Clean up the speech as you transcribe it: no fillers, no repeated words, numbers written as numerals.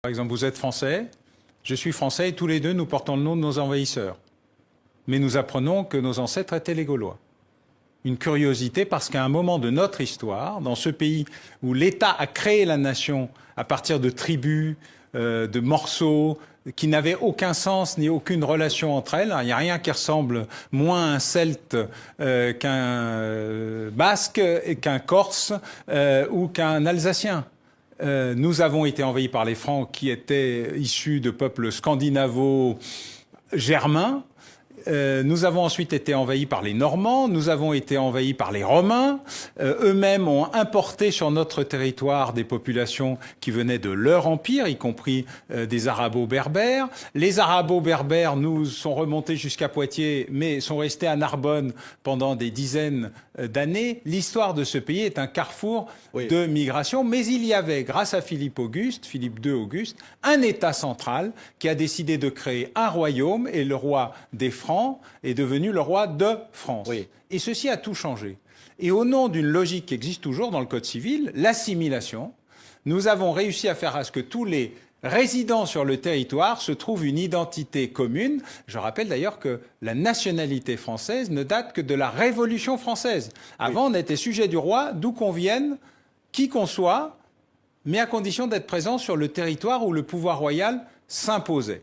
Par exemple, vous êtes français, je suis français et tous les deux nous portons le nom de nos envahisseurs. Mais nous apprenons que nos ancêtres étaient les Gaulois. Une curiosité parce qu'à un moment de notre histoire, dans ce pays où l'État a créé la nation à partir de tribus, de morceaux qui n'avaient aucun sens ni aucune relation entre elles, il n'y a rien qui ressemble moins à un Celte qu'un Basque, qu'un Corse ou qu'un Alsacien. Nous avons été envahis par les Francs qui étaient issus de peuples scandinavo-germains. Nous avons ensuite été envahis par les Normands, nous avons été envahis par les Romains. Eux-mêmes ont importé sur notre territoire des populations qui venaient de leur empire, y compris des Arabo-Berbères. Les Arabo-Berbères nous sont remontés jusqu'à Poitiers, mais sont restés à Narbonne pendant des dizaines d'années. L'histoire de ce pays est un carrefour de migration, mais il y avait, grâce à Philippe II Auguste, un État central qui a décidé de créer un royaume, et le roi des Francs est devenu le roi de France. Oui. Et ceci a tout changé. Et au nom d'une logique qui existe toujours dans le Code civil, l'assimilation, nous avons réussi à faire à ce que tous les résidents sur le territoire se trouvent une identité commune. Je rappelle d'ailleurs que la nationalité française ne date que de la Révolution française. Avant, on était sujet du roi, d'où qu'on vienne, qui qu'on soit, mais à condition d'être présent sur le territoire où le pouvoir royal s'imposait.